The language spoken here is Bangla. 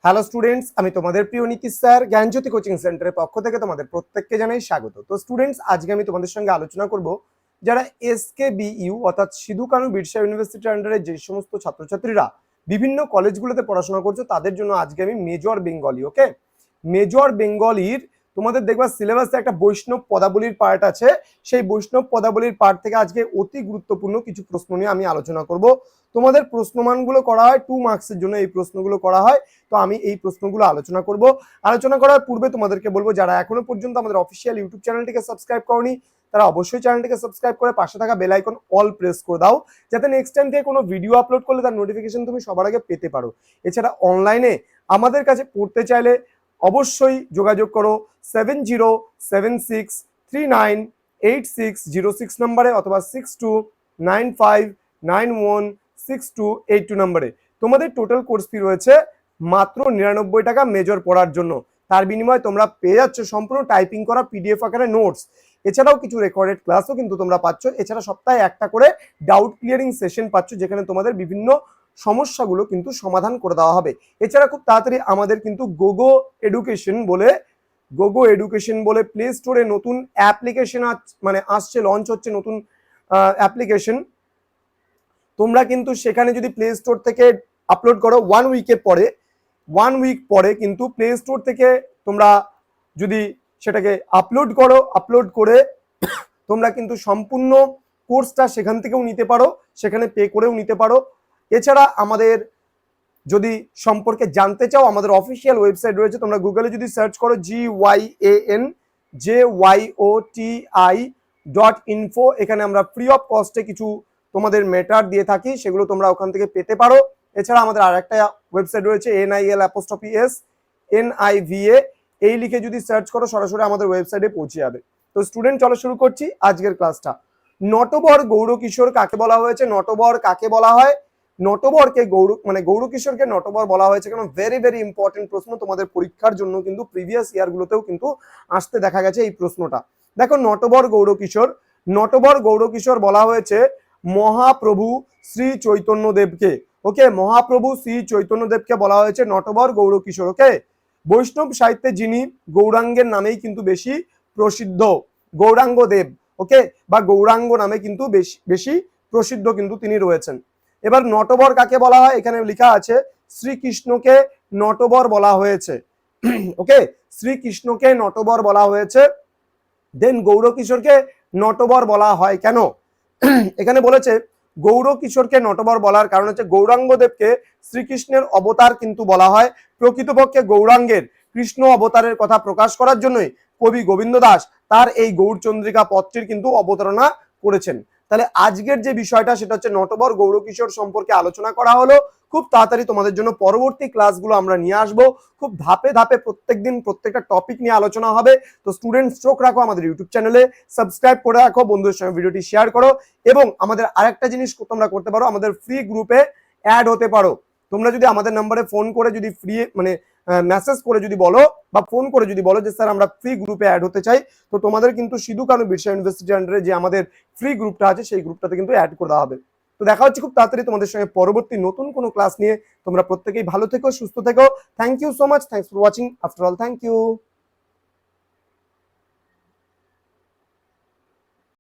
হ্যালো স্টুডেন্টস, আমি তোমাদের প্রিয় নীতিশ স্যার জ্ঞানজ্যোতি কোচিং সেন্টারের পক্ষ থেকে তোমাদের প্রত্যেককে জানাই স্বাগত। তো স্টুডেন্টস, আজকে আমি তোমাদের সঙ্গে আলোচনা করব যারা SKBU অর্থাৎ সিধু কানু বিরসা ইউনিভার্সিটির আন্ডারে যে সমস্ত ছাত্রছাত্রীরা বিভিন্ন কলেজগুলোতে পড়াশোনা করছো তাদের জন্য আজকে আমি মেজর বেঙ্গলি মেজর বেঙ্গলির তোমাদের দেখবা সিলেবাসে একটা বৈষ্ণব পদাবলীর পার্ট আছে। সেই বৈষ্ণব পদাবলীর পার্ট থেকে আজকে অতি গুরুত্বপূর্ণ কিছু প্রশ্ন নিয়ে আমি আলোচনা করব। তোমাদের প্রশ্নমানগুলো করা হয় 2 মার্কসের জন্য, এই প্রশ্নগুলো করা হয়। তো আমি এই প্রশ্নগুলো আলোচনা করব। আলোচনা করার পূর্বে তোমাদেরকে বলবো, যারা এখনো পর্যন্ত আমাদের অফিসিয়াল ইউটিউব চ্যানেলটিকে সাবস্ক্রাইব করনি তারা অবশ্যই চ্যানেলটিকে সাবস্ক্রাইব করে পাশে থাকা বেল আইকন অল প্রেস করে দাও, যাতে নেক্সট টাইম থেকে কোনো ভিডিও আপলোড করলে তার নোটিফিকেশন তুমি সবার আগে পেতে পারো। এছাড়া অনলাইনে আমাদের কাছে পড়তে চাইলে অবশ্যই যোগাযোগ করো 7076398606 নম্বরে অথবা 6295916282 নম্বরে। তোমাদের টোটাল কোর্স ফি রয়েছে মাত্র 99 টাকা মেজর পড়ার জন্য। তার বিনিময়ে তোমরা পেয়ে যাচ্ছ সম্পূর্ণ টাইপিং করা PDF আকারে নোটস। এছাড়াও কিছু রেকর্ডেড ক্লাসও কিন্তু তোমরা পাচ্ছ। এছাড়া সপ্তাহে একটা করে ডাউট ক্লিয়ারিং সেশন পাচ্ছ, যেখানে তোমাদের বিভিন্ন সমস্যাগুলো কিন্তু সমাধান করে দেওয়া হবে। এছাড়া খুব তাড়াতাড়ি আমাদের কিন্তু গোগো এডুকেশন বলে প্লে স্টোরে নতুন অ্যাপ্লিকেশন আসছে, লঞ্চ হচ্ছে নতুন অ্যাপ্লিকেশন। তোমরা কিন্তু সেখানে যদি প্লে স্টোর থেকে আপলোড করো 1 উইক পরে কিন্তু প্লে স্টোর থেকে তোমরা যদি সেটাকে আপলোড করে তোমরা কিন্তু সম্পূর্ণ কোর্সটা সেখান থেকেও নিতে পারো, সেখানে পে করেও নিতে পারো। এছাড়া আমাদের যদি সম্পর্কে জানতে চাও, আমাদের অফিসিয়াল ওয়েবসাইট রয়েছে। তোমরা গুগলে যদি সার্চ করো GYANJYOTI.info, এখানে আমরা ফ্রি অফ কস্টে কিছু তোমাদের মেটার দিয়ে থাকি, সেগুলো তোমরা ওখান থেকে পেতে পারো। এছাড়া আমাদের আরেকটা ওয়েবসাইট রয়েছে NIL'NIVA, এই লিখে যদি সার্চ করো সরাসরি আমাদের ওয়েবসাইটে পৌঁছে যাবে। তো স্টুডেন্ট, চলো শুরু করছি আজকের ক্লাসটা। নটবর গৌরকিশোর কাকে বলা হয়েছে? নটবর কাকে বলা হয়? নটবরকে গৌরকিশোরকে নটবর বলা হয়েছে কেন? ভেরি ভেরি ইম্পর্টেন্ট প্রশ্ন, তোমাদের পরীক্ষার জন্য কিন্তু প্রিভিয়াস ইয়ারগুলোতেও কিন্তু আসতে দেখা গেছে এই প্রশ্নটা। দেখো, নটবর গৌরকিশোর বলা হয়েছে মহাপ্রভু শ্রী চৈতন্যদেবকে। ওকে, মহাপ্রভু শ্রী চৈতন্যদেবকে বলা হয়েছে নটবর গৌরকিশোর। ওকে, বৈষ্ণব সাহিত্যে যিনি গৌরাঙ্গের নামেই কিন্তু বেশি প্রসিদ্ধ, গৌরাঙ্গ দেব। ওকে, বা গৌরাঙ্গ নামে কিন্তু বেশি প্রসিদ্ধ কিন্তু তিনি রয়েছেন। এবার নটবর কাকে বলা হয়? এখানে লেখা আছে শ্রীকৃষ্ণকে নটবর বলা হয়েছে। ওকে, শ্রীকৃষ্ণকে নটবর বলা হয়েছে। দেন গৌরকিশোরকে নটবর বলা হয় কেন? এখানে বলেছে গৌরকিশোরকে নটবর বলার কারণ হচ্ছে গৌরাঙ্গদেবকে শ্রীকৃষ্ণের অবতার কিন্তু বলা হয়। প্রকৃতপক্ষে গৌরাঙ্গের কৃষ্ণ অবতারের কথা প্রকাশ করার জন্যই কবি গোবিন্দ দাস তার এই গৌরচন্দ্রিকা পত্রের কিন্তু অবতারণা করেছেন। তাহলে আজকের যে বিষয়টা সেটা হচ্ছে নটবর গৌরকিশোর সম্পর্কে আলোচনা করা হলো। খুব তাড়াতাড়ি তোমাদের জন্য পরবর্তী ক্লাসগুলো আমরা নিয়ে আসবো। খুব ধাপে ধাপে প্রত্যেকদিন প্রত্যেকটা টপিক নিয়ে আলোচনা হবে। তো স্টুডেন্টস, চোখ রাখো আমাদের ইউটিউব চ্যানেলে, সাবস্ক্রাইব করে রাখো, বন্ধুদের সঙ্গে ভিডিওটি শেয়ার করো, এবং আমাদের আরেকটা জিনিস তোমরা করতে পারো, আমাদের ফ্রি গ্রুপে অ্যাড হতে পারো। তোমরা যদি আমাদের নাম্বারে ফোন করে যদি মেসেজ করে যদি বলো বা ফোন করে যদি বলো যে স্যার আমরা ফ্রি গ্রুপে অ্যাড হতে চাই, তো তোমাদের কিন্তু সিধু কানু বিরসা ইউনিভার্সিটির আন্ডারে যে আমাদের ফ্রি গ্রুপটা আছে সেই গ্রুপটাতে কিন্তু অ্যাড করে দেওয়া হবে। তো দেখা হচ্ছে খুব তাড়াতাড়ি তোমাদের সঙ্গে পরবর্তী নতুন কোনো ক্লাস নিয়ে। তোমরা প্রত্যেকেই ভালো থেকো, সুস্থ থেকো। Thank you so much, thanks for watching. After all, thank you.